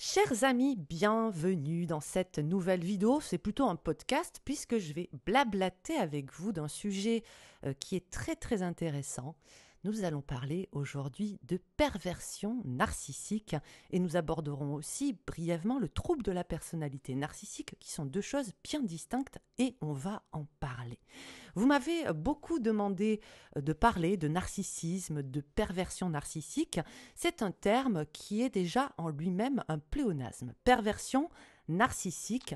Chers amis, bienvenue dans cette nouvelle vidéo. C'est plutôt un podcast puisque je vais blablater avec vous d'un sujet qui est très intéressant. Nous allons parler aujourd'hui de perversion narcissique et nous aborderons aussi brièvement le trouble de la personnalité narcissique qui sont deux choses bien distinctes et on va en parler. Vous m'avez beaucoup demandé de parler de narcissisme, de perversion narcissique. C'est un terme qui est déjà en lui-même un pléonasme. Perversion narcissique.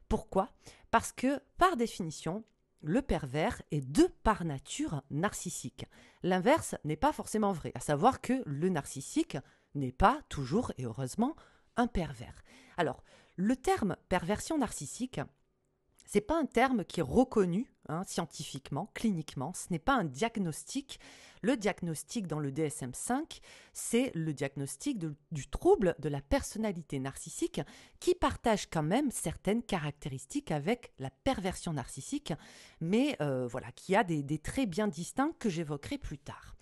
Pourquoi ? Parce que par définition, le pervers est de par nature narcissique. L'inverse n'est pas forcément vrai, à savoir que le narcissique n'est pas toujours et heureusement un pervers. Alors, le terme perversion narcissique, c'est pas un terme qui est reconnu scientifiquement, cliniquement. Ce n'est pas un diagnostic. Le diagnostic dans le DSM-5, c'est le diagnostic du trouble de la personnalité narcissique qui partage quand même certaines caractéristiques avec la perversion narcissique, mais qui a des traits bien distincts que j'évoquerai plus tard.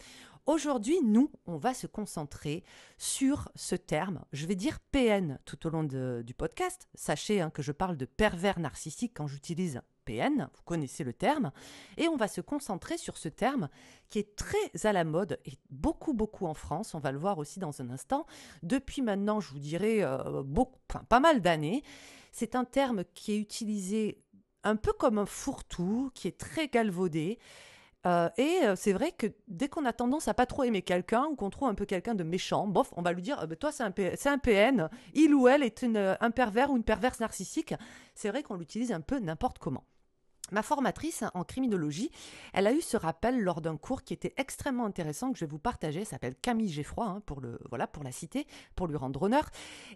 Aujourd'hui, on va se concentrer sur ce terme. Je vais dire PN tout au long du podcast. Sachez que je parle de pervers narcissique quand j'utilise PN, vous connaissez le terme. Et on va se concentrer sur ce terme qui est très à la mode et beaucoup en France. On va le voir aussi dans un instant. Depuis maintenant, je vous dirais, pas mal d'années. C'est un terme qui est utilisé un peu comme un fourre-tout, qui est très galvaudé. C'est vrai que dès qu'on a tendance à pas trop aimer quelqu'un ou qu'on trouve un peu quelqu'un de méchant, bof, on va lui dire toi c'est un PN, il ou elle est un pervers ou une perverse narcissique. C'est vrai qu'on l'utilise un peu n'importe comment. Ma formatrice en criminologie, elle a eu ce rappel lors d'un cours qui était extrêmement intéressant que je vais vous partager. Elle s'appelle Camille Geffroy, pour la citer, pour lui rendre honneur.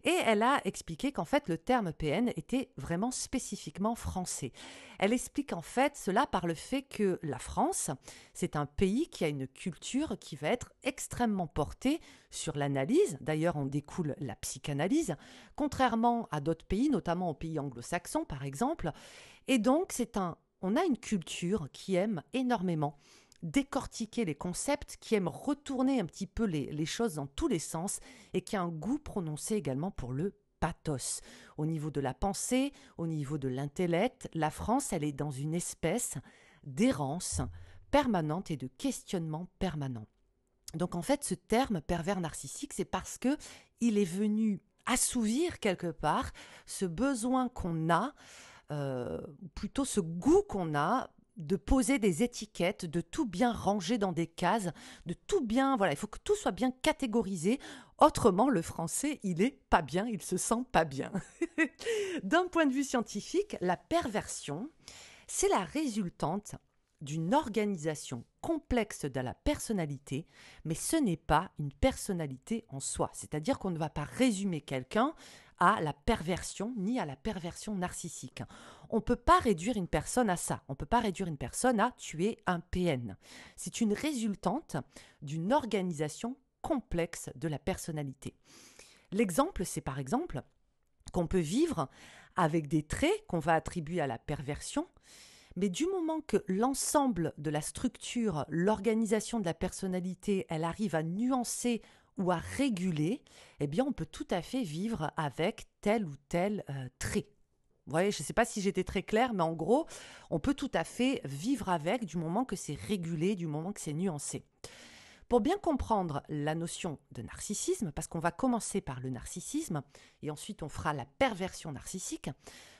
Et elle a expliqué qu'en fait le terme PN était vraiment spécifiquement français. Elle explique en fait cela par le fait que la France, c'est un pays qui a une culture qui va être extrêmement portée sur l'analyse. D'ailleurs, en découle la psychanalyse, contrairement à d'autres pays, notamment aux pays anglo-saxons par exemple. Et donc, on a une culture qui aime énormément décortiquer les concepts, qui aime retourner un petit peu les choses dans tous les sens et qui a un goût prononcé également pour le pathos. Au niveau de la pensée, au niveau de l'intellect, la France, elle est dans une espèce d'errance permanente et de questionnement permanent. Donc en fait, ce terme pervers narcissique, c'est parce que il est venu assouvir quelque part ce besoin qu'on a, plutôt ce goût qu'on a de poser des étiquettes, de tout bien ranger dans des cases, de tout bien, il faut que tout soit bien catégorisé. Autrement, le français, il est pas bien, il se sent pas bien. D'un point de vue scientifique, la perversion, c'est la résultante d'une organisation complexe de la personnalité, mais ce n'est pas une personnalité en soi. C'est-à-dire qu'on ne va pas résumer quelqu'un à la perversion ni à la perversion narcissique. On ne peut pas réduire une personne à ça. On ne peut pas réduire une personne à tu es un PN. C'est une résultante d'une organisation complexe de la personnalité. L'exemple, c'est par exemple qu'on peut vivre avec des traits qu'on va attribuer à la perversion, mais du moment que l'ensemble de la structure, l'organisation de la personnalité, elle arrive à nuancer ou à réguler, eh bien on peut tout à fait vivre avec tel ou tel trait. Vous voyez, je ne sais pas si j'étais très claire, mais en gros, on peut tout à fait vivre avec du moment que c'est régulé, du moment que c'est nuancé. Pour bien comprendre la notion de narcissisme, parce qu'on va commencer par le narcissisme et ensuite on fera la perversion narcissique,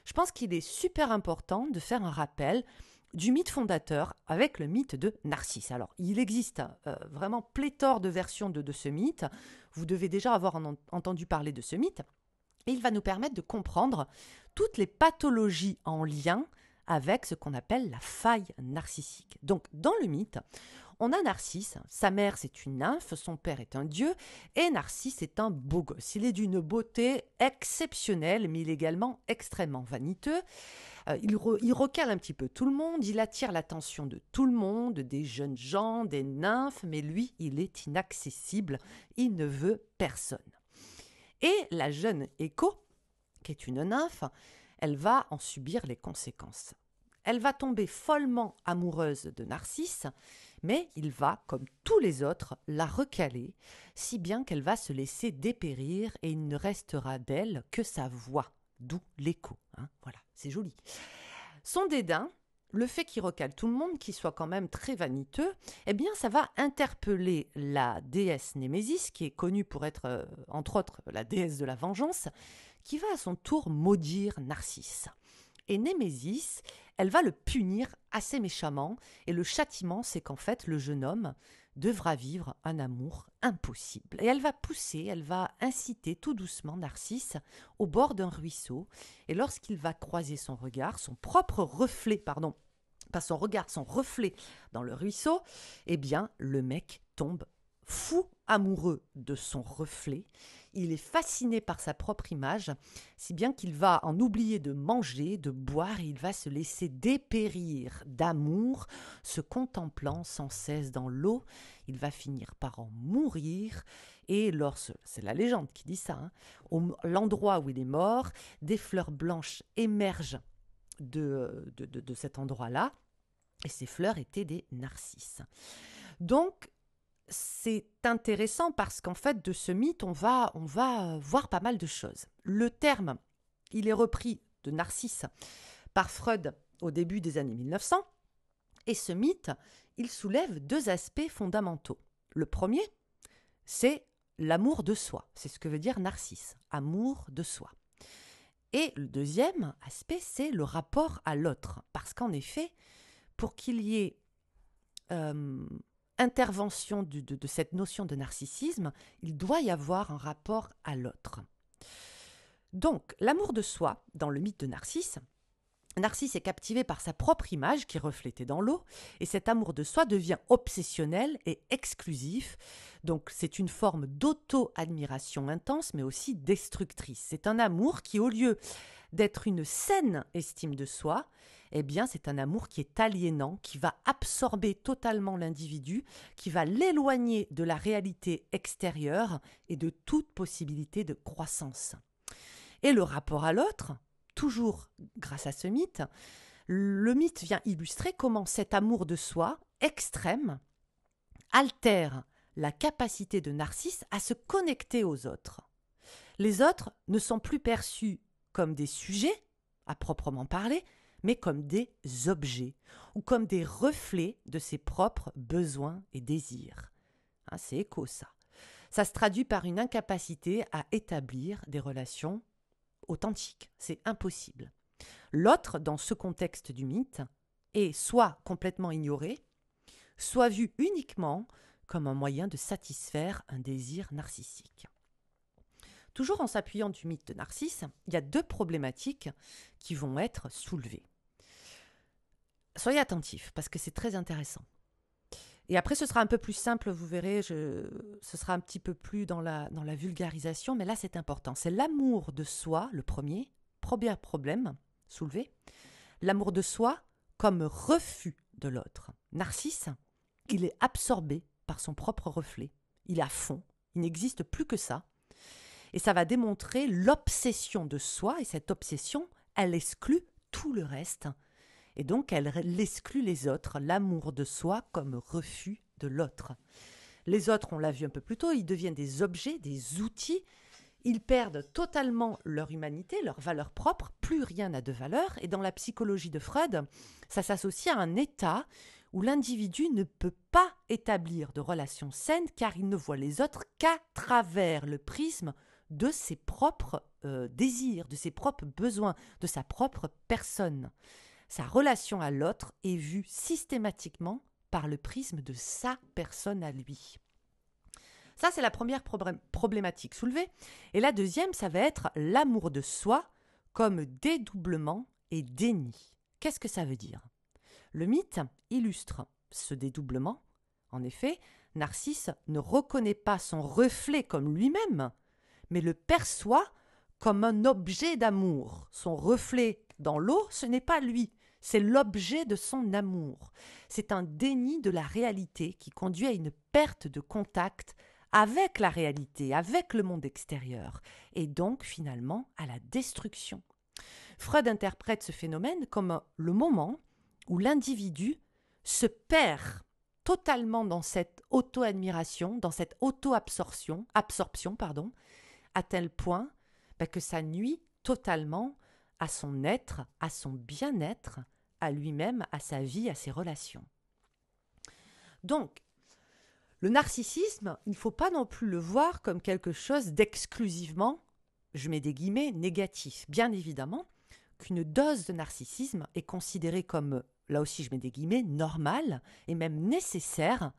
je pense qu'il est super important de faire un rappel du mythe fondateur avec le mythe de Narcisse. Alors, il existe vraiment pléthore de versions de ce mythe. Vous devez déjà avoir entendu parler de ce mythe. Et il va nous permettre de comprendre toutes les pathologies en lien avec ce qu'on appelle la faille narcissique. Donc, dans le mythe, on a Narcisse, sa mère c'est une nymphe, son père est un dieu, et Narcisse est un beau gosse. Il est d'une beauté exceptionnelle, mais il est également extrêmement vaniteux. Il recale un petit peu tout le monde, il attire l'attention de tout le monde, des jeunes gens, des nymphes, mais lui, il est inaccessible, il ne veut personne. Et la jeune Écho, qui est une nymphe, elle va en subir les conséquences. elle va tomber follement amoureuse de Narcisse, mais il va, comme tous les autres, la recaler, si bien qu'elle va se laisser dépérir et il ne restera d'elle que sa voix, d'où l'écho. Voilà, c'est joli. Son dédain, le fait qu'il recale tout le monde, qu'il soit quand même très vaniteux, eh bien ça va interpeller la déesse Némésis, qui est connue pour être, entre autres, la déesse de la vengeance, qui va à son tour maudire Narcisse. Et Némésis, elle va le punir assez méchamment, et le châtiment, c'est qu'en fait, le jeune homme devra vivre un amour impossible. Et elle va pousser, elle va inciter tout doucement Narcisse au bord d'un ruisseau, et lorsqu'il va croiser son regard, son propre reflet, pardon, pas son regard, son reflet dans le ruisseau, eh bien, le mec tombe fou amoureux de son reflet. Il est fasciné par sa propre image, si bien qu'il va en oublier de manger, de boire, et il va se laisser dépérir d'amour, se contemplant sans cesse dans l'eau. Il va finir par en mourir, et c'est la légende qui dit ça, l'endroit où il est mort, des fleurs blanches émergent de cet endroit-là, et ces fleurs étaient des narcisses. Donc, c'est intéressant parce qu'en fait, de ce mythe, on va voir pas mal de choses. Le terme, il est repris de Narcisse par Freud au début des années 1900, et ce mythe, il soulève deux aspects fondamentaux. Le premier, c'est l'amour de soi. C'est ce que veut dire Narcisse, amour de soi. Et le deuxième aspect, c'est le rapport à l'autre. Parce qu'en effet, pour qu'il y ait intervention de cette notion de narcissisme, il doit y avoir un rapport à l'autre. Donc, l'amour de soi, dans le mythe de Narcisse, Narcisse est captivé par sa propre image qui est reflétée dans l'eau, et cet amour de soi devient obsessionnel et exclusif. Donc c'est une forme d'auto-admiration intense, mais aussi destructrice. C'est un amour qui, au lieu d'être une saine estime de soi, eh bien c'est un amour qui est aliénant, qui va absorber totalement l'individu, qui va l'éloigner de la réalité extérieure et de toute possibilité de croissance. Et le rapport à l'autre, toujours grâce à ce mythe, le mythe vient illustrer comment cet amour de soi extrême altère la capacité de Narcisse à se connecter aux autres. Les autres ne sont plus perçus comme des sujets, à proprement parler, mais comme des objets ou comme des reflets de ses propres besoins et désirs. C'est écho ça. Ça se traduit par une incapacité à établir des relations authentique, c'est impossible. L'autre, dans ce contexte du mythe, est soit complètement ignoré, soit vu uniquement comme un moyen de satisfaire un désir narcissique. Toujours en s'appuyant du mythe de Narcisse, il y a deux problématiques qui vont être soulevées. Soyez attentifs, parce que c'est très intéressant. Et après, ce sera un peu plus simple, vous verrez, ce sera un petit peu plus dans la vulgarisation, mais là, c'est important. C'est l'amour de soi, le premier problème soulevé. L'amour de soi comme refus de l'autre. Narcisse, il est absorbé par son propre reflet. Il est à fond, il n'existe plus que ça. Et ça va démontrer l'obsession de soi, et cette obsession, elle exclut tout le reste. Et donc, elle exclut les autres, l'amour de soi comme refus de l'autre. Les autres, on l'a vu un peu plus tôt, ils deviennent des objets, des outils. Ils perdent totalement leur humanité, leur valeur propre. Plus rien n'a de valeur. Et dans la psychologie de Freud, ça s'associe à un état où l'individu ne peut pas établir de relations saines car il ne voit les autres qu'à travers le prisme de ses propres désirs, de ses propres besoins, de sa propre personne. Sa relation à l'autre est vue systématiquement par le prisme de sa personne à lui. Ça, c'est la première problématique soulevée. Et la deuxième, ça va être l'amour de soi comme dédoublement et déni. Qu'est-ce que ça veut dire ? Le mythe illustre ce dédoublement. En effet, Narcisse ne reconnaît pas son reflet comme lui-même, mais le perçoit comme un objet d'amour. Son reflet dans l'eau, ce n'est pas lui. C'est l'objet de son amour. C'est un déni de la réalité qui conduit à une perte de contact avec la réalité, avec le monde extérieur, et donc finalement à la destruction. Freud interprète ce phénomène comme le moment où l'individu se perd totalement dans cette auto-admiration, dans cette auto-absorption, à tel point que ça nuit totalement à son être, à son bien-être, à lui-même, à sa vie, à ses relations. Donc, le narcissisme, il ne faut pas non plus le voir comme quelque chose d'exclusivement, je mets des guillemets, négatif. Bien évidemment qu'une dose de narcissisme est considérée comme, là aussi je mets des guillemets, normale et même nécessaire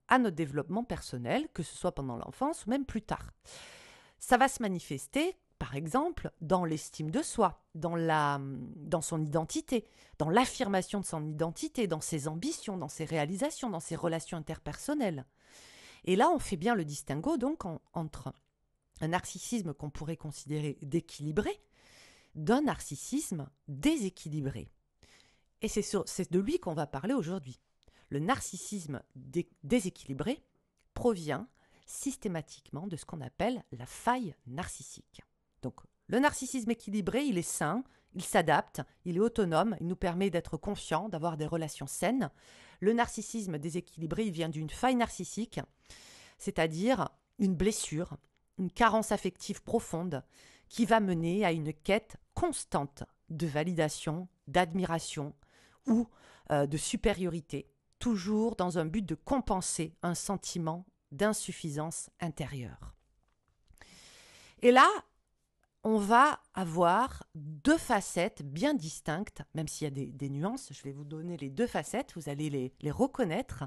à notre développement personnel, que ce soit pendant l'enfance ou même plus tard. Ça va se manifester, par exemple, dans l'estime de soi, dans son identité, dans l'affirmation de son identité, dans ses ambitions, dans ses réalisations, dans ses relations interpersonnelles. Et là, on fait bien le distinguo donc entre un narcissisme qu'on pourrait considérer d'équilibré d'un narcissisme déséquilibré. Et c'est de lui qu'on va parler aujourd'hui. Le narcissisme déséquilibré provient systématiquement de ce qu'on appelle la faille narcissique. Donc, le narcissisme équilibré, il est sain, il s'adapte, il est autonome, il nous permet d'être confiants, d'avoir des relations saines. Le narcissisme déséquilibré, il vient d'une faille narcissique, c'est-à-dire une blessure, une carence affective profonde qui va mener à une quête constante de validation, d'admiration ou de supériorité, toujours dans un but de compenser un sentiment d'insuffisance intérieure. Et là, on va avoir deux facettes bien distinctes, même s'il y a des nuances, je vais vous donner les deux facettes, vous allez les reconnaître,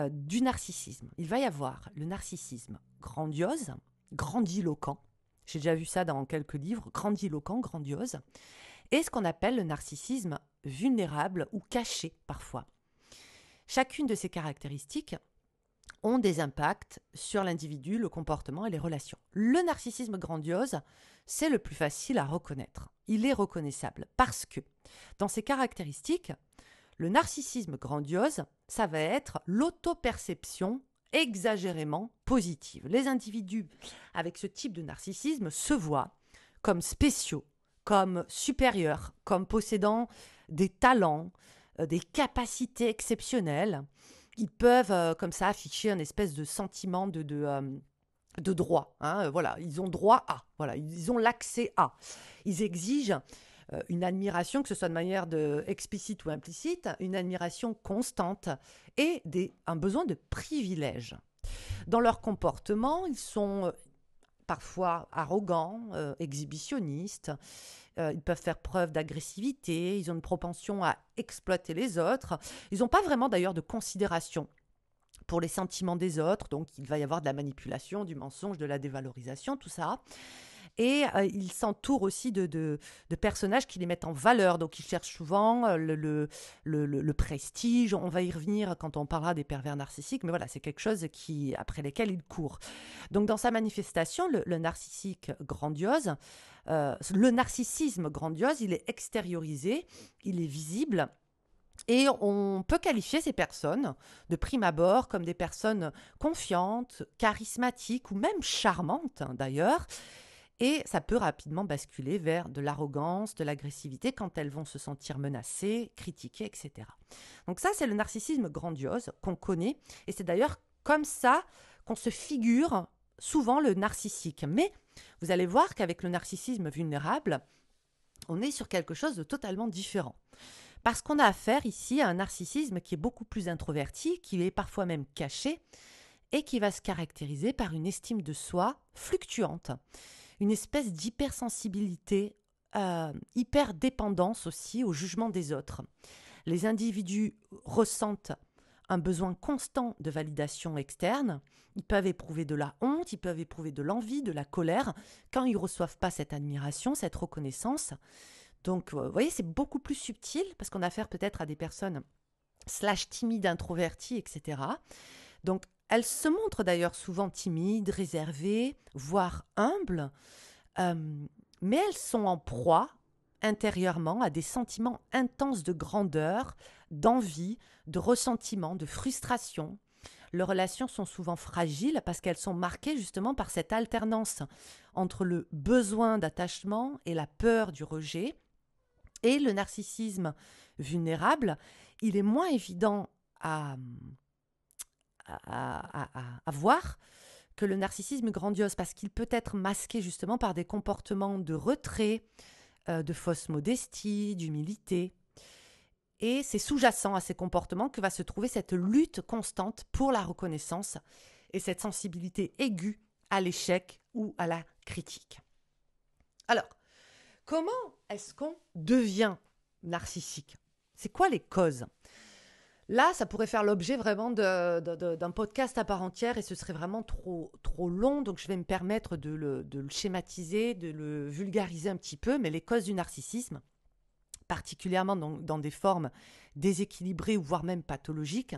du narcissisme. Il va y avoir le narcissisme grandiose, grandiloquent, j'ai déjà vu ça dans quelques livres, grandiloquent, grandiose, et ce qu'on appelle le narcissisme vulnérable ou caché parfois. Chacune de ces caractéristiques ont des impacts sur l'individu, le comportement et les relations. Le narcissisme grandiose, c'est le plus facile à reconnaître. Il est reconnaissable parce que dans ses caractéristiques, le narcissisme grandiose, ça va être l'auto-perception exagérément positive. Les individus avec ce type de narcissisme se voient comme spéciaux, comme supérieurs, comme possédant des talents, des capacités exceptionnelles. Ils peuvent comme ça afficher un espèce de sentiment de droit. Voilà, ils ont droit à, voilà, ils ont l'accès à. Ils exigent une admiration, que ce soit de manière explicite ou implicite, une admiration constante et un besoin de privilège. Dans leur comportement, ils sont parfois arrogants, exhibitionnistes, ils peuvent faire preuve d'agressivité, ils ont une propension à exploiter les autres. Ils n'ont pas vraiment d'ailleurs de considération pour les sentiments des autres, donc il va y avoir de la manipulation, du mensonge, de la dévalorisation, tout ça. Et ils s'entourent aussi de personnages qui les mettent en valeur. Donc, ils cherchent souvent le prestige. On va y revenir quand on parlera des pervers narcissiques. Mais voilà, c'est quelque chose après lesquels ils courent. Donc, dans sa manifestation, le narcissique grandiose, le narcissisme grandiose, il est extériorisé, il est visible. Et on peut qualifier ces personnes, de prime abord, comme des personnes confiantes, charismatiques ou même charmantes, d'ailleurs. Et ça peut rapidement basculer vers de l'arrogance, de l'agressivité quand elles vont se sentir menacées, critiquées, etc. Donc ça, c'est le narcissisme grandiose qu'on connaît. Et c'est d'ailleurs comme ça qu'on se figure souvent le narcissique. Mais vous allez voir qu'avec le narcissisme vulnérable, on est sur quelque chose de totalement différent. Parce qu'on a affaire ici à un narcissisme qui est beaucoup plus introverti, qui est parfois même caché, et qui va se caractériser par une estime de soi fluctuante. Une espèce d'hypersensibilité, hyperdépendance aussi au jugement des autres. Les individus ressentent un besoin constant de validation externe. Ils peuvent éprouver de la honte, ils peuvent éprouver de l'envie, de la colère, quand ils ne reçoivent pas cette admiration, cette reconnaissance. Donc, vous voyez, c'est beaucoup plus subtil, parce qu'on a affaire peut-être à des personnes timides, introverties, etc. Donc, elles se montrent d'ailleurs souvent timides, réservées, voire humbles, mais elles sont en proie intérieurement à des sentiments intenses de grandeur, d'envie, de ressentiment, de frustration. Leurs relations sont souvent fragiles parce qu'elles sont marquées justement par cette alternance entre le besoin d'attachement et la peur du rejet. Et le narcissisme vulnérable, il est moins évident à voir que le narcissisme grandiose, parce qu'il peut être masqué justement par des comportements de retrait, de fausse modestie, d'humilité. Et c'est sous-jacent à ces comportements que va se trouver cette lutte constante pour la reconnaissance et cette sensibilité aiguë à l'échec ou à la critique. Alors, comment est-ce qu'on devient narcissique? C'est quoi les causes? Là, ça pourrait faire l'objet vraiment d'un podcast à part entière et ce serait vraiment trop long. Donc, je vais me permettre de le schématiser, de le vulgariser un petit peu. Mais les causes du narcissisme, particulièrement dans des formes déséquilibrées ou voire même pathologiques,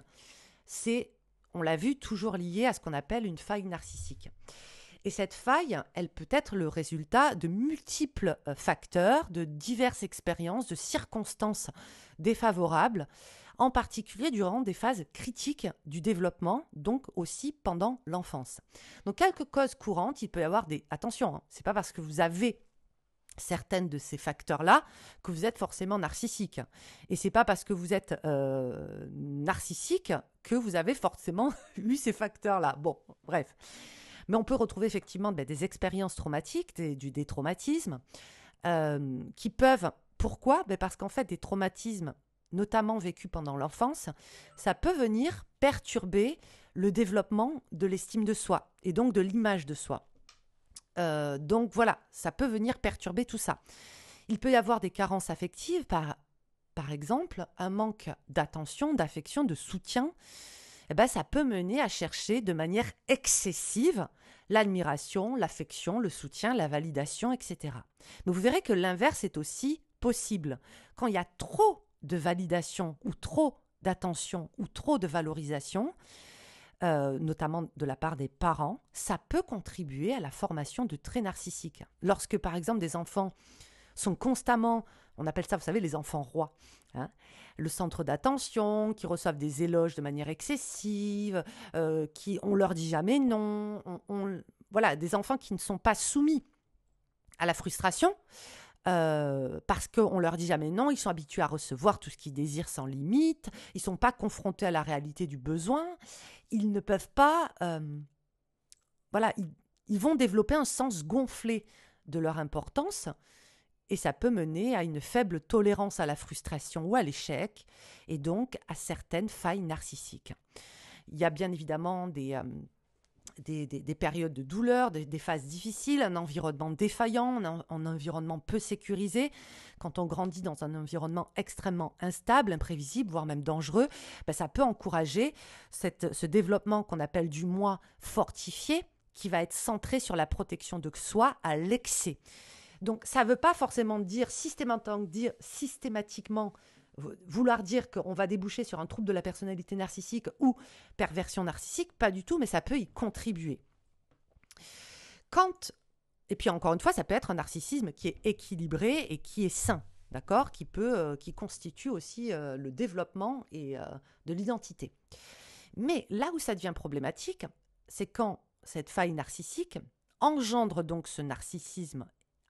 c'est, on l'a vu, toujours lié à ce qu'on appelle une faille narcissique. Et cette faille, elle peut être le résultat de multiples facteurs, de diverses expériences, de circonstances défavorables, en particulier durant des phases critiques du développement, donc aussi pendant l'enfance. Donc, quelques causes courantes, il peut y avoir des... Attention, c'est pas parce que vous avez certaines de ces facteurs-là que vous êtes forcément narcissique. Et c'est pas parce que vous êtes narcissique que vous avez forcément eu ces facteurs-là. Bon, bref. Mais on peut retrouver effectivement des expériences traumatiques, des traumatismes, qui peuvent... Pourquoi? Parce qu'en fait, des traumatismes, notamment vécus pendant l'enfance, ça peut venir perturber le développement de l'estime de soi et donc de l'image de soi. Donc voilà, ça peut venir perturber tout ça. Il peut y avoir des carences affectives, par exemple, un manque d'attention, d'affection, de soutien. Ça peut mener à chercher de manière excessive l'admiration, l'affection, le soutien, la validation, etc. Mais vous verrez que l'inverse est aussi possible. Quand il y a trop de validation ou trop d'attention ou trop de valorisation, notamment de la part des parents, ça peut contribuer à la formation de traits narcissiques. Lorsque, par exemple, des enfants sont constamment, on appelle ça, vous savez, les enfants rois, le centre d'attention, qui reçoivent des éloges de manière excessive, qui on leur dit jamais non, voilà, des enfants qui ne sont pas soumis à la frustration, parce qu'on leur dit jamais non, ils sont habitués à recevoir tout ce qu'ils désirent sans limite, ils ne sont pas confrontés à la réalité du besoin, ils ne peuvent pas, ils vont développer un sens gonflé de leur importance et ça peut mener à une faible tolérance à la frustration ou à l'échec et donc à certaines failles narcissiques. Il y a bien évidemment des périodes de douleur, des phases difficiles, un environnement défaillant, un environnement peu sécurisé. Quand on grandit dans un environnement extrêmement instable, imprévisible, voire même dangereux, ça peut encourager ce développement qu'on appelle du moi fortifié, qui va être centré sur la protection de soi à l'excès. Donc ça ne veut pas forcément dire systématiquement vouloir dire qu'on va déboucher sur un trouble de la personnalité narcissique ou perversion narcissique, pas du tout, mais ça peut y contribuer. Et puis encore une fois, ça peut être un narcissisme qui est équilibré et qui est sain, d'accord, qui constitue aussi le développement et de l'identité. Mais là où ça devient problématique, c'est quand cette faille narcissique engendre donc ce narcissisme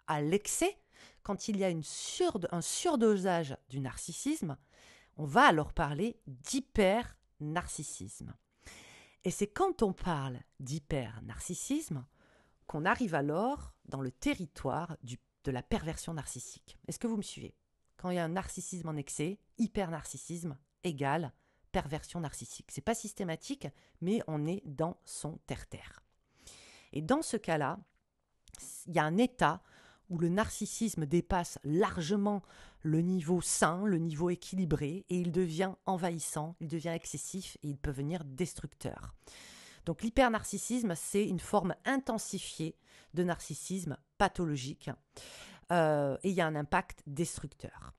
à l'excès. Quand il y a un surdosage du narcissisme, on va alors parler d'hyper-narcissisme. Et c'est quand on parle d'hyper-narcissisme qu'on arrive alors dans le territoire de la perversion narcissique. Est-ce que vous me suivez? Quand il y a un narcissisme en excès, hyper-narcissisme égale perversion narcissique. Ce n'est pas systématique, mais on est dans son terre-terre. Et dans ce cas-là, il y a un état où le narcissisme dépasse largement le niveau sain, le niveau équilibré, et il devient envahissant, il devient excessif et il peut devenir destructeur. Donc l'hypernarcissisme, c'est une forme intensifiée de narcissisme pathologique et il y a un impact destructeur.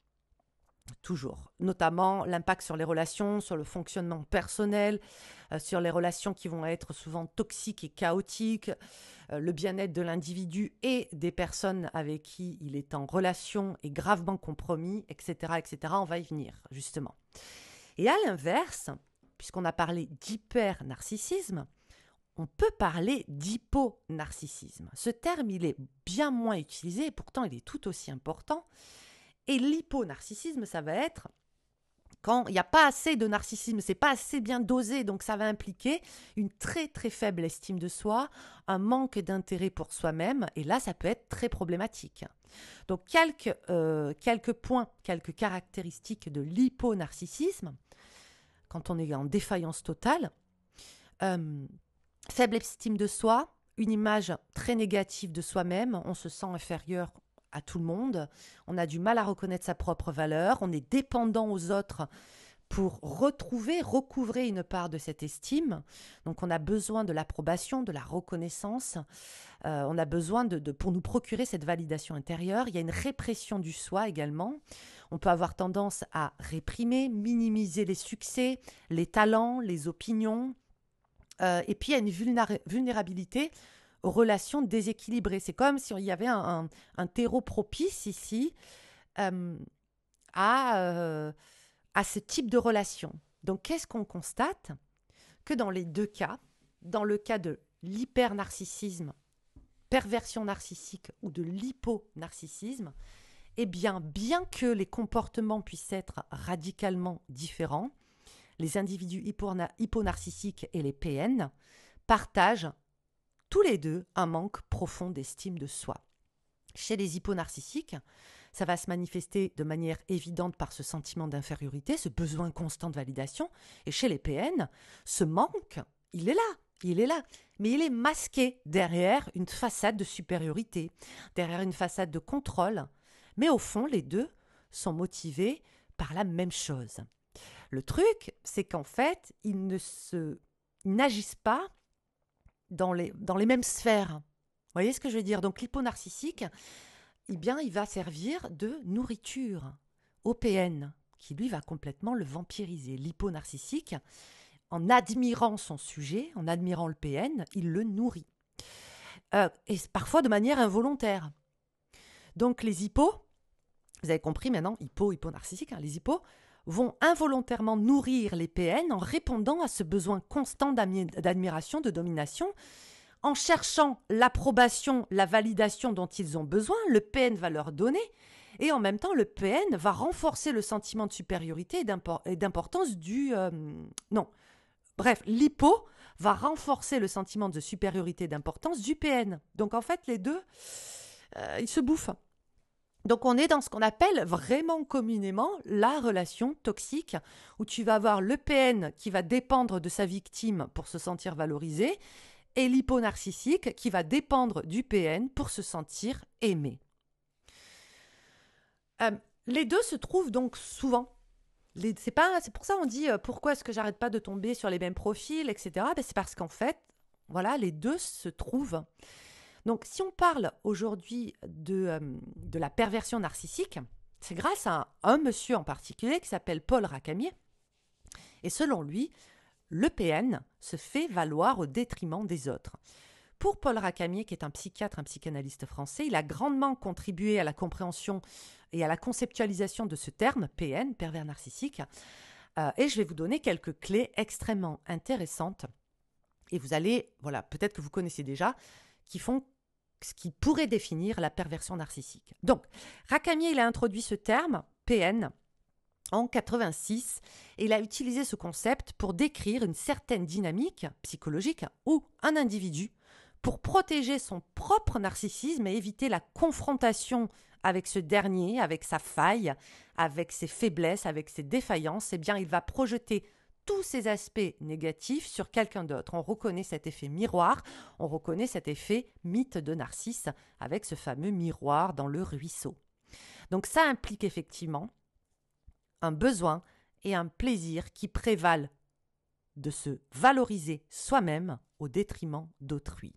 Toujours, notamment l'impact sur les relations, sur le fonctionnement personnel, sur les relations qui vont être souvent toxiques et chaotiques, le bien-être de l'individu et des personnes avec qui il est en relation est gravement compromis, etc., etc. On va y venir, justement. Et à l'inverse, puisqu'on a parlé d'hyper-narcissisme, on peut parler d'hyponarcissisme. Ce terme, il est bien moins utilisé et pourtant il est tout aussi important. Et l'hyponarcissisme, ça va être quand il n'y a pas assez de narcissisme, c'est pas assez bien dosé, donc ça va impliquer une très très faible estime de soi, un manque d'intérêt pour soi-même, et là, ça peut être très problématique. Donc, quelques points, quelques caractéristiques de l'hyponarcissisme, quand on est en défaillance totale. Faible estime de soi, une image très négative de soi-même, on se sent inférieur à tout le monde, on a du mal à reconnaître sa propre valeur, on est dépendant aux autres pour recouvrer une part de cette estime. Donc on a besoin de l'approbation, de la reconnaissance, on a besoin pour nous procurer cette validation intérieure. Il y a une répression du soi également. On peut avoir tendance à réprimer, minimiser les succès, les talents, les opinions. Et puis il y a une vulnérabilité aux relations déséquilibrées. C'est comme s'il y avait un terreau propice ici à ce type de relation. Donc qu'est-ce qu'on constate? Que dans les deux cas, dans le cas de l'hypernarcissisme, perversion narcissique ou de l'hyponarcissisme, eh bien que les comportements puissent être radicalement différents, les individus hyponarcissiques et les PN partagent tous les deux un manque profond d'estime de soi. Chez les hyponarcissiques, ça va se manifester de manière évidente par ce sentiment d'infériorité, ce besoin constant de validation. Et chez les PN, ce manque, il est là, mais il est masqué derrière une façade de supériorité, derrière une façade de contrôle. Mais au fond, les deux sont motivés par la même chose. Le truc, c'est qu'en fait, ils n'agissent pas dans les mêmes sphères. Vous voyez ce que je veux dire? Donc l'hyponarcissique, eh bien, il va servir de nourriture au PN, qui lui va complètement le vampiriser. L'hyponarcissique, en admirant son sujet, en admirant le PN, il le nourrit. Et parfois de manière involontaire. Donc les hypos, vous avez compris maintenant, hyponarcissiques, les hypos, vont involontairement nourrir les PN en répondant à ce besoin constant d'admiration, de domination. En cherchant l'approbation, la validation dont ils ont besoin, le PN va leur donner. Et en même temps, le PN va renforcer le sentiment de supériorité et d'importance l'hypo va renforcer le sentiment de supériorité et d'importance du PN. Donc en fait, les deux, ils se bouffent. Donc on est dans ce qu'on appelle vraiment communément la relation toxique, où tu vas avoir le PN qui va dépendre de sa victime pour se sentir valorisé, et l'hyponarcissique qui va dépendre du PN pour se sentir aimé. Les deux se trouvent donc souvent. C'est pour ça qu'on dit pourquoi est-ce que j'arrête pas de tomber sur les mêmes profils, etc. C'est parce qu'en fait, voilà, les deux se trouvent. Donc, si on parle aujourd'hui de la perversion narcissique, c'est grâce à un monsieur en particulier qui s'appelle Paul Racamier. Et selon lui, le PN se fait valoir au détriment des autres. Pour Paul Racamier, qui est un psychiatre, un psychanalyste français, il a grandement contribué à la compréhension et à la conceptualisation de ce terme, PN, pervers narcissique. Et je vais vous donner quelques clés extrêmement intéressantes. Et vous allez, voilà, peut-être que vous connaissez déjà, qui pourrait définir la perversion narcissique. Donc, Racamier, il a introduit ce terme, PN, en 86, et il a utilisé ce concept pour décrire une certaine dynamique psychologique où un individu, pour protéger son propre narcissisme et éviter la confrontation avec ce dernier, avec sa faille, avec ses faiblesses, avec ses défaillances, eh bien, il va projeter tous ces aspects négatifs sur quelqu'un d'autre. On reconnaît cet effet miroir, on reconnaît cet effet mythe de Narcisse avec ce fameux miroir dans le ruisseau. Donc ça implique effectivement un besoin et un plaisir qui prévalent de se valoriser soi-même au détriment d'autrui.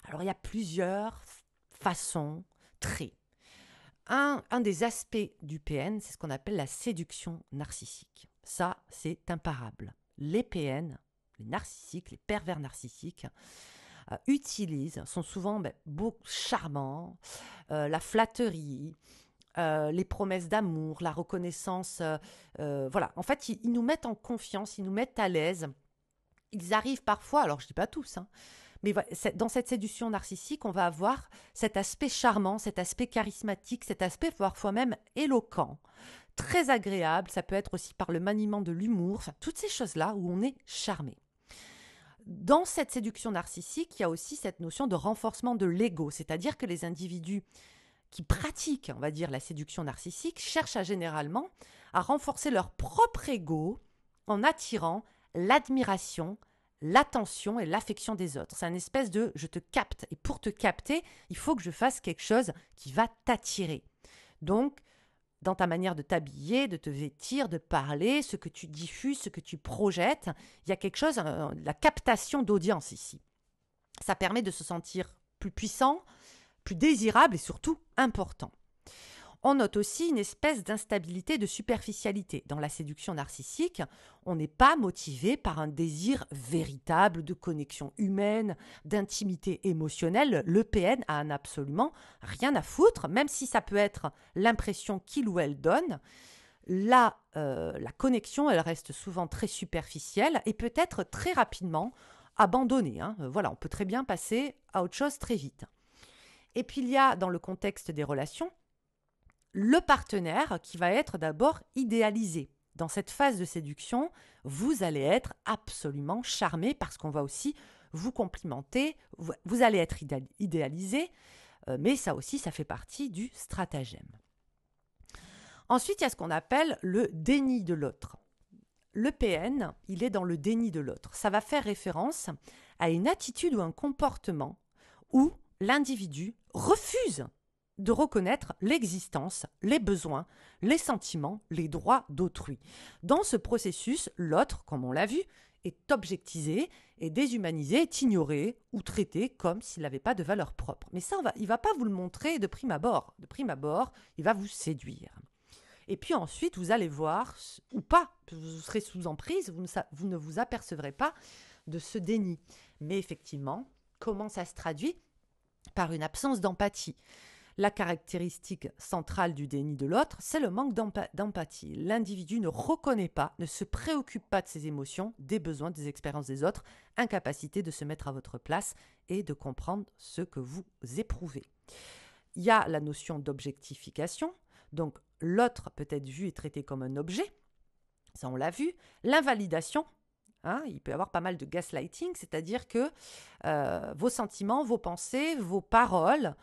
Alors il y a plusieurs façons, traits. Un des aspects du PN, c'est ce qu'on appelle la séduction narcissique. Ça, c'est imparable. Les PN, les narcissiques, les pervers narcissiques, sont souvent beaucoup charmants, la flatterie, les promesses d'amour, la reconnaissance. Voilà, en fait, ils nous mettent en confiance, ils nous mettent à l'aise. Ils arrivent parfois, alors je ne dis pas tous, Mais dans cette séduction narcissique, on va avoir cet aspect charmant, cet aspect charismatique, cet aspect parfois même éloquent, très agréable. Ça peut être aussi par le maniement de l'humour, enfin, toutes ces choses-là où on est charmé. Dans cette séduction narcissique, il y a aussi cette notion de renforcement de l'ego, c'est-à-dire que les individus qui pratiquent, on va dire, la séduction narcissique cherchent généralement à renforcer leur propre ego en attirant l'admiration, l'attention et l'affection des autres. C'est une espèce de « je te capte » et pour te capter, il faut que je fasse quelque chose qui va t'attirer. Donc, dans ta manière de t'habiller, de te vêtir, de parler, ce que tu diffuses, ce que tu projettes, il y a quelque chose, la captation d'audience ici. Ça permet de se sentir plus puissant, plus désirable et surtout important. On note aussi une espèce d'instabilité, de superficialité. Dans la séduction narcissique, on n'est pas motivé par un désir véritable de connexion humaine, d'intimité émotionnelle. Le PN a absolument rien à foutre, même si ça peut être l'impression qu'il ou elle donne. La connexion, elle reste souvent très superficielle et peut être très rapidement abandonnée. Voilà, on peut très bien passer à autre chose très vite. Et puis il y a, dans le contexte des relations, le partenaire qui va être d'abord idéalisé. Dans cette phase de séduction, vous allez être absolument charmé parce qu'on va aussi vous complimenter, vous allez être idéalisé, mais ça aussi, ça fait partie du stratagème. Ensuite, il y a ce qu'on appelle le déni de l'autre. Le PN, il est dans le déni de l'autre. Ça va faire référence à une attitude ou un comportement où l'individu refuse de reconnaître l'existence, les besoins, les sentiments, les droits d'autrui. Dans ce processus, l'autre, comme on l'a vu, est objectisé, est déshumanisé, est ignoré ou traité comme s'il n'avait pas de valeur propre. Mais ça, il ne va pas vous le montrer de prime abord. De prime abord, il va vous séduire. Et puis ensuite, vous allez voir, ou pas, vous serez sous emprise, vous ne vous apercevrez pas de ce déni. Mais effectivement, comment ça se traduit ? Par une absence d'empathie. La caractéristique centrale du déni de l'autre, c'est le manque d'empathie. L'individu ne reconnaît pas, ne se préoccupe pas de ses émotions, des besoins, des expériences des autres, incapacité de se mettre à votre place et de comprendre ce que vous éprouvez. Il y a la notion d'objectification, donc l'autre peut être vu et traité comme un objet, ça on l'a vu. L'invalidation, il peut y avoir pas mal de gaslighting, c'est-à-dire que vos sentiments, vos pensées, vos paroles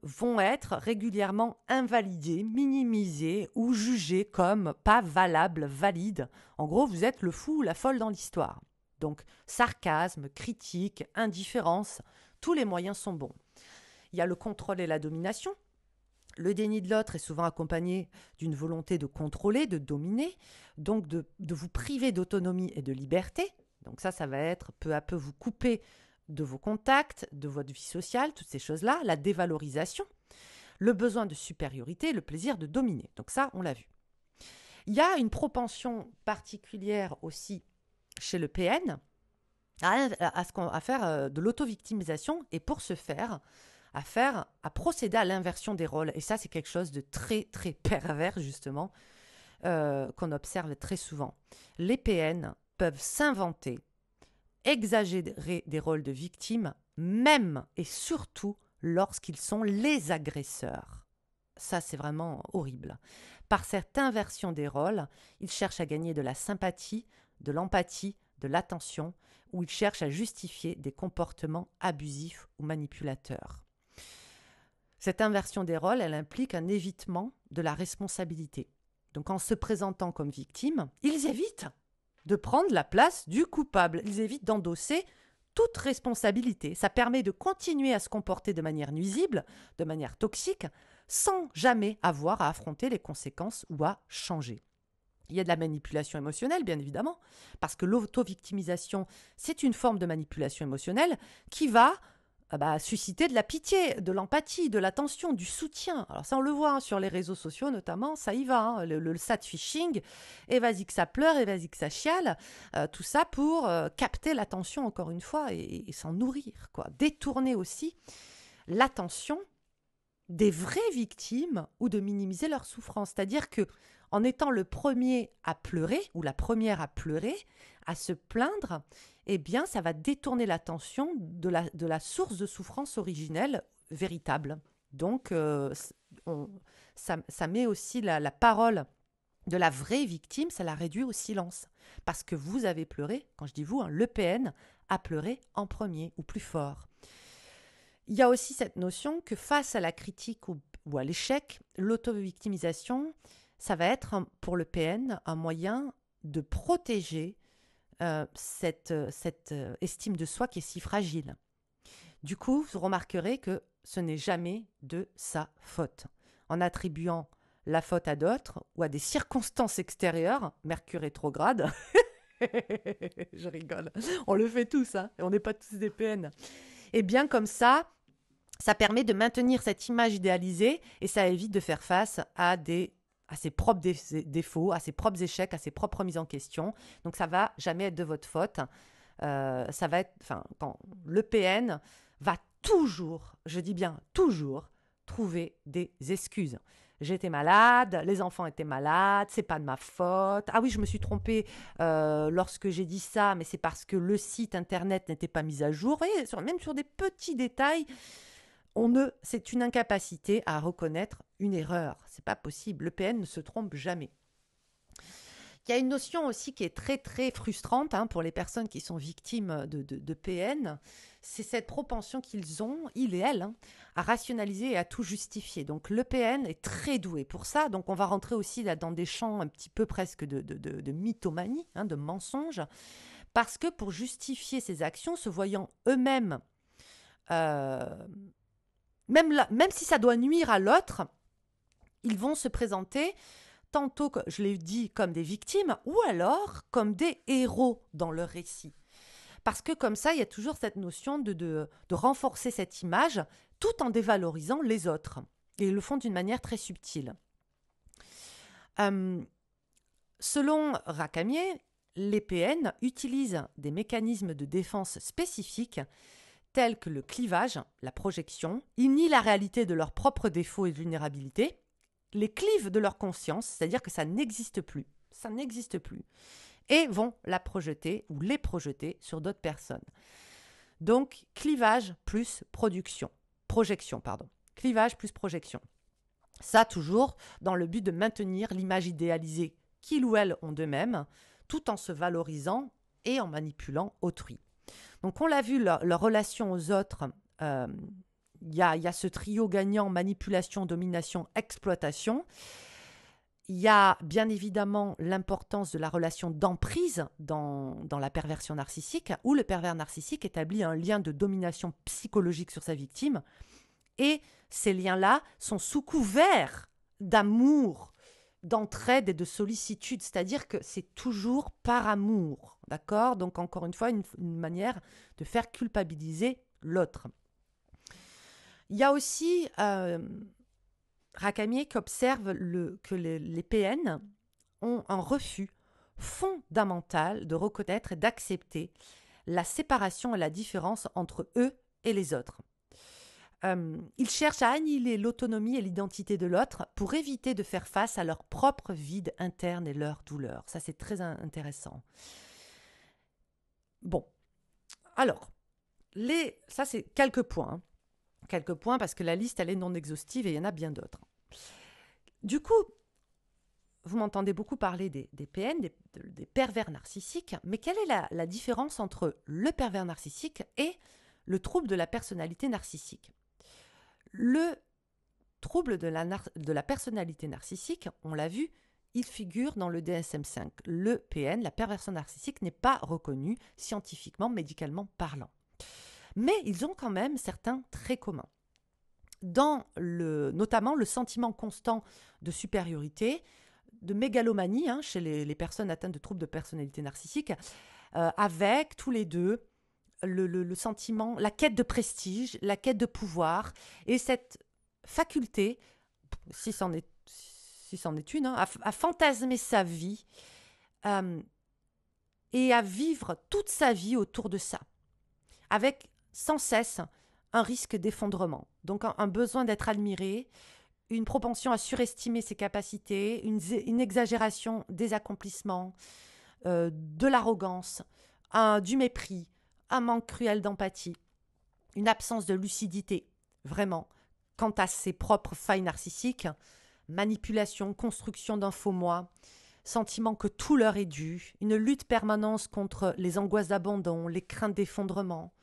vont être régulièrement invalidés, minimisés ou jugés comme pas valables, valides. En gros, vous êtes le fou ou la folle dans l'histoire. Donc, sarcasme, critique, indifférence, tous les moyens sont bons. Il y a le contrôle et la domination. Le déni de l'autre est souvent accompagné d'une volonté de contrôler, de dominer, donc de vous priver d'autonomie et de liberté. Donc ça va être peu à peu vous couper de vos contacts, de votre vie sociale, toutes ces choses-là. La dévalorisation, le besoin de supériorité, le plaisir de dominer. Donc ça, on l'a vu. Il y a une propension particulière aussi chez le PN à faire de l'auto-victimisation et pour ce faire, à procéder à l'inversion des rôles. Et ça, c'est quelque chose de très, très pervers, justement, qu'on observe très souvent. Les PN peuvent s'inventer, exagérer des rôles de victimes, même et surtout lorsqu'ils sont les agresseurs. Ça, c'est vraiment horrible. Par cette inversion des rôles, ils cherchent à gagner de la sympathie, de l'empathie, de l'attention, ou ils cherchent à justifier des comportements abusifs ou manipulateurs. Cette inversion des rôles, elle implique un évitement de la responsabilité. Donc en se présentant comme victime, ils évitent de prendre la place du coupable. Ils évitent d'endosser toute responsabilité. Ça permet de continuer à se comporter de manière nuisible, de manière toxique, sans jamais avoir à affronter les conséquences ou à changer. Il y a de la manipulation émotionnelle, bien évidemment, parce que l'auto-victimisation, c'est une forme de manipulation émotionnelle qui va susciter de la pitié, de l'empathie, de l'attention, du soutien. Alors ça, on le voit sur les réseaux sociaux notamment, ça y va, le sad phishing, et vas-y que ça pleure, et vas-y que ça chiale, tout ça pour capter l'attention encore une fois et s'en nourrir, quoi. Détourner aussi l'attention des vraies victimes ou de minimiser leur souffrance. C'est-à-dire que en étant le premier à pleurer ou la première à pleurer, à se plaindre, eh bien, ça va détourner l'attention de la source de souffrance originelle véritable. Donc, ça met aussi la parole de la vraie victime, ça la réduit au silence. Parce que vous avez pleuré, quand je dis vous, hein, le PN a pleuré en premier ou plus fort. Il y a aussi cette notion que face à la critique ou à l'échec, l'auto-victimisation, ça va être pour le PN un moyen de protéger cette estime de soi qui est si fragile. Du coup, vous remarquerez que ce n'est jamais de sa faute. En attribuant la faute à d'autres ou à des circonstances extérieures, Mercure rétrograde, je rigole, on le fait tous, hein, et on n'est pas tous des PN. Et bien comme ça permet de maintenir cette image idéalisée et ça évite de faire face à ses propres défauts, à ses propres échecs, à ses propres mises en question. Donc ça va jamais être de votre faute. Ça va être, quand le PN va toujours, je dis bien toujours, trouver des excuses. J'étais malade, les enfants étaient malades, c'est pas de ma faute. Ah oui, je me suis trompée lorsque j'ai dit ça, mais c'est parce que le site internet n'était pas mis à jour. Vous voyez, même sur des petits détails, c'est une incapacité à reconnaître une erreur. C'est pas possible. Le PN ne se trompe jamais. Il y a une notion aussi qui est très très frustrante pour les personnes qui sont victimes de PN, c'est cette propension qu'ils ont, il et elle, à rationaliser et à tout justifier. Donc le PN est très doué pour ça, donc on va rentrer aussi là dans des champs un petit peu presque de mythomanie, de mensonge, parce que pour justifier ces actions, se voyant eux-mêmes, même si ça doit nuire à l'autre, ils vont se présenter tantôt, je l'ai dit, comme des victimes, ou alors comme des héros dans leur récit. Parce que comme ça, il y a toujours cette notion de renforcer cette image, tout en dévalorisant les autres. Et ils le font d'une manière très subtile. Selon Racamier, les PN utilisent des mécanismes de défense spécifiques tels que le clivage, la projection. Ils nient la réalité de leurs propres défauts et vulnérabilités, les clivent de leur conscience, c'est-à-dire que ça n'existe plus. Ça n'existe plus. Et vont la projeter ou les projeter sur d'autres personnes. Donc, clivage plus projection. Clivage plus projection. Ça, toujours dans le but de maintenir l'image idéalisée qu'ils ou elles ont d'eux-mêmes, tout en se valorisant et en manipulant autrui. Donc, on l'a vu, leur relation aux autres, il y a ce trio gagnant manipulation, domination, exploitation. Il y a bien évidemment l'importance de la relation d'emprise dans la perversion narcissique, où le pervers narcissique établit un lien de domination psychologique sur sa victime. Et ces liens-là sont sous couvert d'amour, d'entraide et de sollicitude, c'est-à-dire que c'est toujours par amour, d'accord ? Donc encore une fois, une manière de faire culpabiliser l'autre. Il y a aussi Racamier qui observe que les PN ont un refus fondamental de reconnaître et d'accepter la séparation et la différence entre eux et les autres. Ils cherchent à annihiler l'autonomie et l'identité de l'autre pour éviter de faire face à leur propre vide interne et leur douleur. Ça, c'est très intéressant. Bon, alors, ça, c'est quelques points. Quelques points parce que la liste, elle est non exhaustive et il y en a bien d'autres. Du coup, vous m'entendez beaucoup parler des PN, des pervers narcissiques, mais quelle est la différence entre le pervers narcissique et le trouble de la personnalité narcissique ? Le trouble de la personnalité narcissique, on l'a vu, il figure dans le DSM-5. Le PN, la perversion narcissique, n'est pas reconnu scientifiquement, médicalement parlant. Mais ils ont quand même certains traits communs. Notamment le sentiment constant de supériorité, de mégalomanie chez les personnes atteintes de troubles de personnalité narcissique, avec tous les deux le sentiment, la quête de prestige, la quête de pouvoir, et cette faculté, si c'en est une, à fantasmer sa vie et à vivre toute sa vie autour de ça, avec sans cesse un risque d'effondrement. Donc un besoin d'être admiré, une propension à surestimer ses capacités, une exagération des accomplissements, de l'arrogance, du mépris, un manque cruel d'empathie, une absence de lucidité, vraiment, quant à ses propres failles narcissiques, manipulation, construction d'un faux moi, sentiment que tout leur est dû, une lutte permanente contre les angoisses d'abandon, les craintes d'effondrement.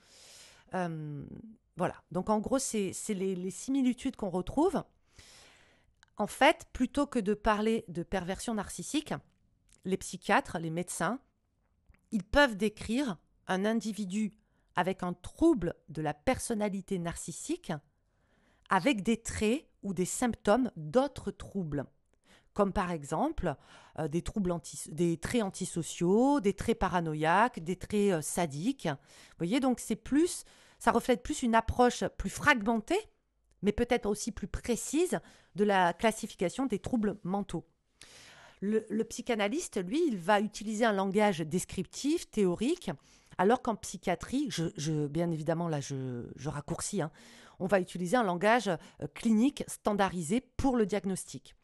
Voilà, donc en gros, c'est les similitudes qu'on retrouve. En fait, plutôt que de parler de perversion narcissique, les psychiatres, les médecins, ils peuvent décrire un individu avec un trouble de la personnalité narcissique avec des traits ou des symptômes d'autres troubles, comme par exemple des traits antisociaux, des traits paranoïaques, des traits sadiques. Vous voyez, donc ça reflète plus une approche plus fragmentée, mais peut-être aussi plus précise de la classification des troubles mentaux. Le psychanalyste, lui, il va utiliser un langage descriptif, théorique, alors qu'en psychiatrie, bien évidemment, là, je raccourcis, hein, on va utiliser un langage clinique standardisé pour le diagnostic.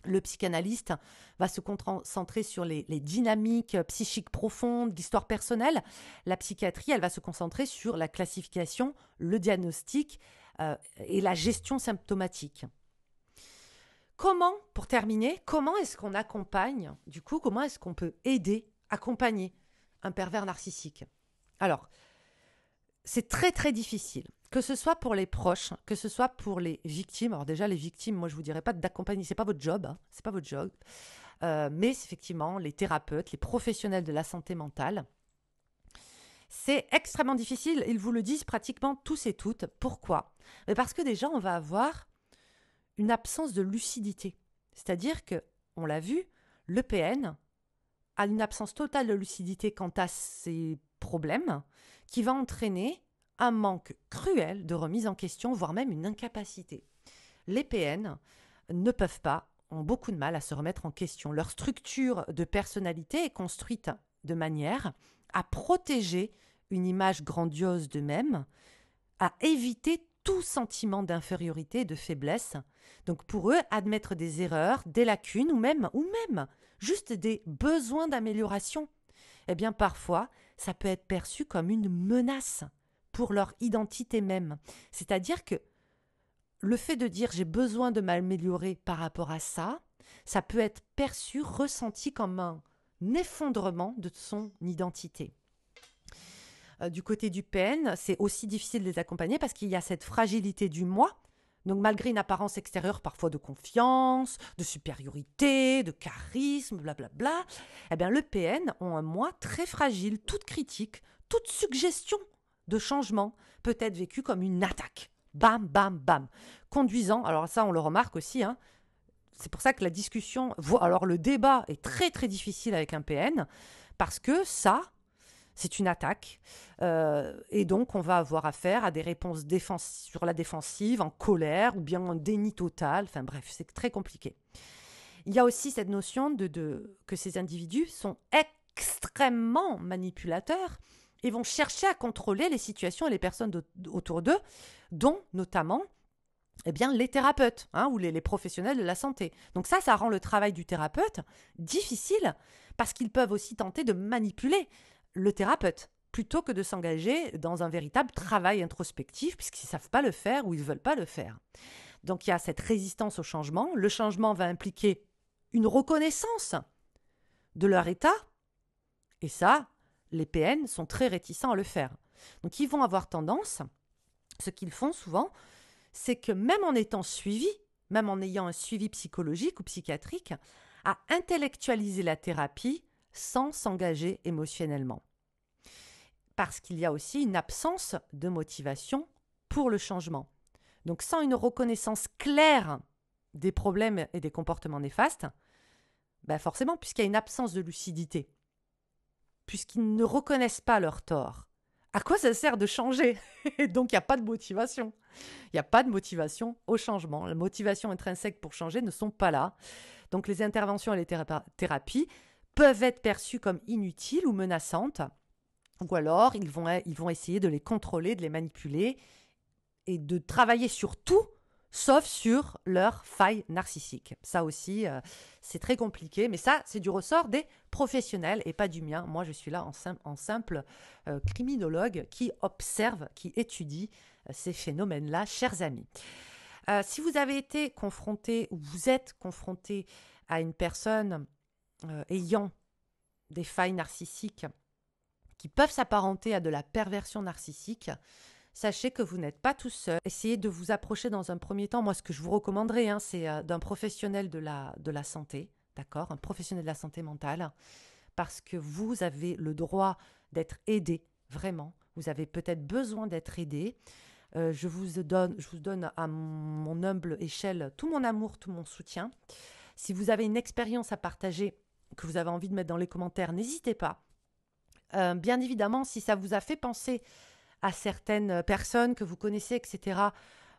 Le psychanalyste va se concentrer sur les dynamiques psychiques profondes, l'histoire personnelle. La psychiatrie, elle va se concentrer sur la classification, le diagnostic et la gestion symptomatique. Pour terminer, comment est-ce qu'on accompagne, comment est-ce qu'on peut accompagner un pervers narcissique? Alors, c'est très très difficile, que ce soit pour les proches, que ce soit pour les victimes. Alors déjà, les victimes, moi je vous dirais pas d'accompagner, c'est pas votre job, hein, c'est pas votre job. Mais effectivement, les thérapeutes, les professionnels de la santé mentale, c'est extrêmement difficile. Ils vous le disent pratiquement tous et toutes. Pourquoi? Parce que déjà, on va avoir une absence de lucidité. C'est-à-dire que, on l'a vu, le PN a une absence totale de lucidité quant à ses problèmes qui va entraîner un manque cruel de remise en question, voire même une incapacité. Les PN ne peuvent pas, ont beaucoup de mal à se remettre en question. Leur structure de personnalité est construite de manière à protéger une image grandiose d'eux-mêmes, à éviter tout sentiment d'infériorité et de faiblesse. Donc pour eux, admettre des erreurs, des lacunes ou même juste des besoins d'amélioration, eh bien parfois, ça peut être perçu comme une menace pour leur identité même. C'est-à-dire que le fait de dire j'ai besoin de m'améliorer par rapport à ça, ça peut être perçu, ressenti comme un effondrement de son identité. Du côté du PN, c'est aussi difficile de les accompagner parce qu'il y a cette fragilité du moi. Donc malgré une apparence extérieure parfois de confiance, de supériorité, de charisme, blablabla, eh bien le PN ont un moi très fragile. Toute critique, toute suggestion de changement peut être vécue comme une attaque. Bam, bam, bam. Conduisant, alors ça on le remarque aussi, hein, c'est pour ça que le débat est très très difficile avec un PN, parce que ça, c'est une attaque. Et donc, on va avoir affaire à des réponses sur la défensive, en colère ou bien en déni total. Enfin bref, c'est très compliqué. Il y a aussi cette notion que ces individus sont extrêmement manipulateurs et vont chercher à contrôler les situations et les personnes autour d'eux, dont notamment les thérapeutes ou les professionnels de la santé. Donc ça rend le travail du thérapeute difficile parce qu'ils peuvent aussi tenter de manipuler le thérapeute, plutôt que de s'engager dans un véritable travail introspectif, puisqu'ils ne savent pas le faire ou ils ne veulent pas le faire. Donc il y a cette résistance au changement. Le changement va impliquer une reconnaissance de leur état, et ça, les PN sont très réticents à le faire. Donc ils vont avoir tendance, ce qu'ils font souvent, c'est que même en étant suivis, même en ayant un suivi psychologique ou psychiatrique, à intellectualiser la thérapie sans s'engager émotionnellement. Parce qu'il y a aussi une absence de motivation pour le changement. Donc sans une reconnaissance claire des problèmes et des comportements néfastes, forcément, puisqu'il y a une absence de lucidité, puisqu'ils ne reconnaissent pas leur tort, à quoi ça sert de changer? Donc il n'y a pas de motivation. Il n'y a pas de motivation au changement. La motivation intrinsèque pour changer ne sont pas là. Donc les interventions et les thérapies peuvent être perçues comme inutiles ou menaçantes, ou alors ils vont essayer de les contrôler, de les manipuler et de travailler sur tout sauf sur leurs failles narcissiques. Ça aussi, c'est très compliqué, mais ça, c'est du ressort des professionnels et pas du mien. Moi, je suis là en simple criminologue qui observe, qui étudie ces phénomènes-là, chers amis. Si vous avez été confronté ou vous êtes confronté à une personne ayant des failles narcissiques qui peuvent s'apparenter à de la perversion narcissique, sachez que vous n'êtes pas tout seul. Essayez de vous approcher dans un premier temps. Moi, ce que je vous recommanderais, c'est d'un professionnel de la santé, d'accord, un professionnel de la santé mentale, parce que vous avez le droit d'être aidé, vraiment. Vous avez peut-être besoin d'être aidé. Je vous donne à mon humble échelle tout mon amour, tout mon soutien. Si vous avez une expérience à partager que vous avez envie de mettre dans les commentaires, n'hésitez pas. Bien évidemment, si ça vous a fait penser à certaines personnes que vous connaissez, etc.,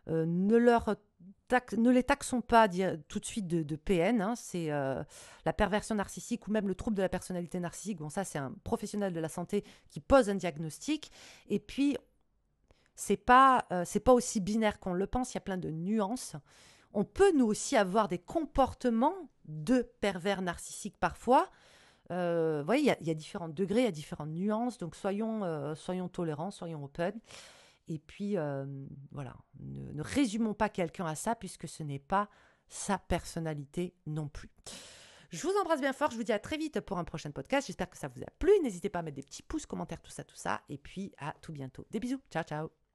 ne les taxons pas tout de suite de PN. Hein, c'est la perversion narcissique ou même le trouble de la personnalité narcissique. Bon, ça, c'est un professionnel de la santé qui pose un diagnostic. Et puis, c'est pas aussi binaire qu'on le pense. Il y a plein de nuances. On peut, nous aussi, avoir des comportements de pervers narcissiques parfois. Vous voyez, il y a différents degrés, il y a différentes nuances. Donc, soyons tolérants, soyons open. Et puis, voilà, ne résumons pas quelqu'un à ça, puisque ce n'est pas sa personnalité non plus. Je vous embrasse bien fort, je vous dis à très vite pour un prochain podcast. J'espère que ça vous a plu. N'hésitez pas à mettre des petits pouces, commentaires, tout ça. Et puis, à tout bientôt. Des bisous, ciao, ciao.